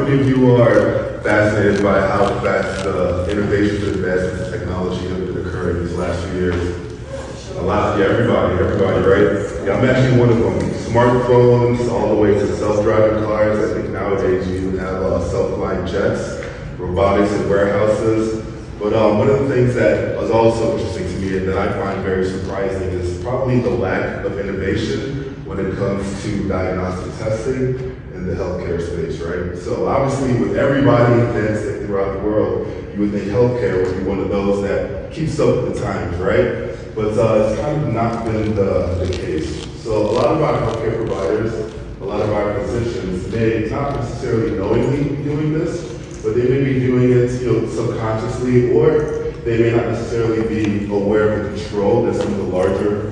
many of you are fascinated by how fast innovations and advancements in technology have been occurring these last few years? A lot, yeah, everybody, right? Yeah, I'm actually one of them. Smartphones, all the way to self-driving cars. I think nowadays you even have self-flying jets, robotics in warehouses. But one of the things that is also interesting to me and that I find very surprising is probably the lack of innovation when it comes to diagnostic testing in the healthcare space, right? So obviously with everybody advancing throughout the world, you would think healthcare would be one of those that keeps up with the times, right? But it's kind of not been the case. So a lot of our healthcare providers, a lot of our physicians may not necessarily knowingly be doing this, but they may be doing it, subconsciously, or they may not necessarily be aware of the control that some of the larger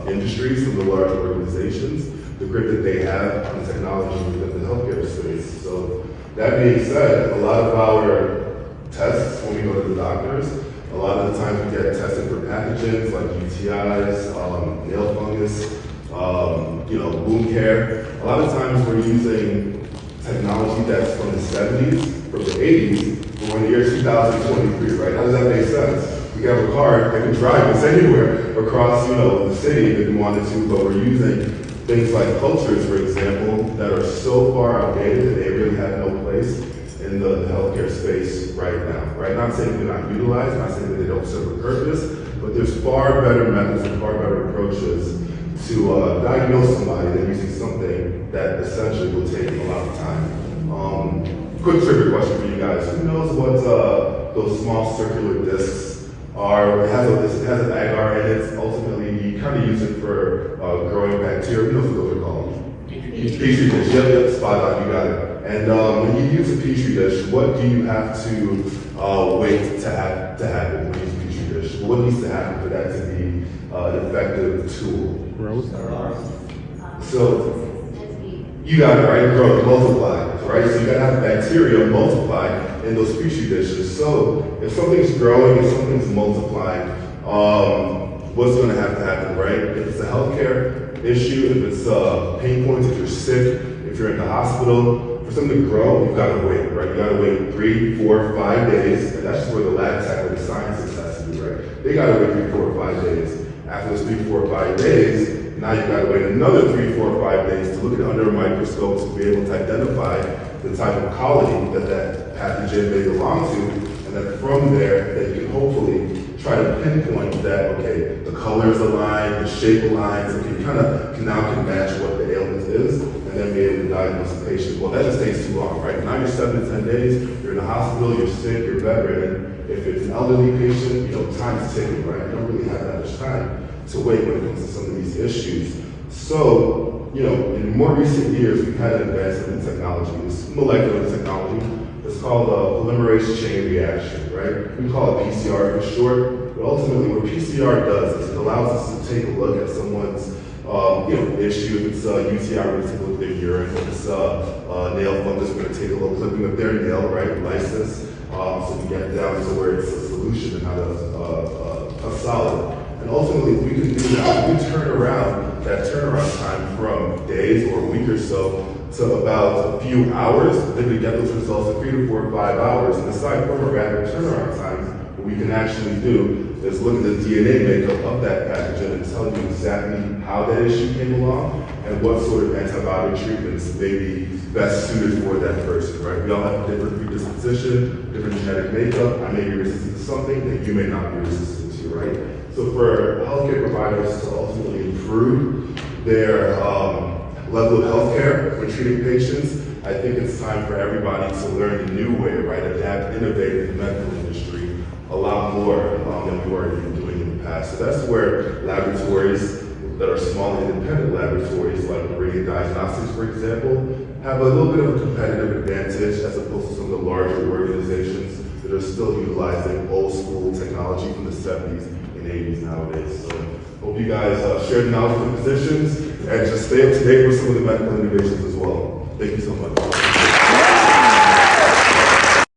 industries, some of the larger organizations, the grip that they have on technology within the healthcare space. So that being said, a lot of our tests when we go to the doctors, a lot of the times we get tested for pathogens like UTIs, nail fungus, wound care. A lot of times we're using technology that's from the 70s, from the 80s, but we're in the year 2023, right? How does that make sense? We have a car that can drive us anywhere across, the city if we wanted to, but we're using things like cultures, for example, that are so far outdated that they really have no place in the healthcare space right now, right? Not saying they're not utilized, not saying that they don't serve a purpose, but there's far better methods and far better approaches to diagnose somebody than using something that essentially will take a lot of time. Quick trivia question for you guys. Who knows what those small circular discs are? It has an agar in it. Ultimately, you kind of use it for growing bacteria. Who knows what those are called? Petri dish. Yep, spot on, you got it. And when you use a Petri dish, what do you have to wait to happen when you use a Petri dish? What needs to happen for that to be an effective tool? Growth. So you got it, right? Growth, multiply, right? So you gotta have bacteria multiply in those Petri dishes. So if something's growing, if something's multiplying, what's gonna have to happen, right? If it's a healthcare issue, if it's pain points, if you're sick, if you're in the hospital, for something to grow, you've gotta wait, right? You gotta wait 3, 4, 5 days, and that's where the lab tech or the scientists has to be, right? They gotta wait 3, 4, 5 days. After those 3, 4, 5 days, now you've got to wait another 3, 4, 5 days to look at it under a microscope to be able to identify the type of colony that pathogen may belong to, and then from there, that you can hopefully try to pinpoint that, okay, the colors align, the shape aligns, and you kind of can match what the ailment is, and then be able to diagnose the patient. Well, that just takes too long, right? Now you're 7 to 10 days, you're in the hospital, you're sick, you're bedridden. If it's an elderly patient, time is ticking, right? You don't really have that much time to wait when it comes to some of these issues. So, in more recent years, we've had an advancement in technology. It's molecular technology. It's called a polymerase chain reaction, right? We call it PCR for short, but ultimately what PCR does is it allows us to take a look at someone's issue. If it's UTI, we're going to take a look at their urine. If it's nail fungus, we're going to take a little clipping of their nail, right? Lysis. So we get down to where it's a solution and not a solid. And ultimately, we can do that. We turn around that turnaround time from days or a week or so to about a few hours. Then we get those results in 3 to 4 or 5 hours. And aside from a rapid turnaround time, what we can actually do is look at the DNA makeup of that pathogen and tell you exactly how that issue came along and what sort of antibiotic treatments may be best suited for that person, right? We all have a different predisposition, different genetic makeup. I may be resistant to something that you may not be resistant to, right? So for healthcare providers to ultimately improve their level of healthcare when treating patients, I think it's time for everybody to learn a new way, right? Adapt, innovate in the medical industry a lot more than we were even doing in the past. So that's where laboratories that are small independent laboratories like Meridian Diagnostics, for example, have a little bit of a competitive advantage as opposed to some of the larger organizations that are still utilizing old school technology from the 70s and 80s nowadays. So hope you guys share the knowledge of the physicians and just stay up to date with some of the medical innovations as well. Thank you so much.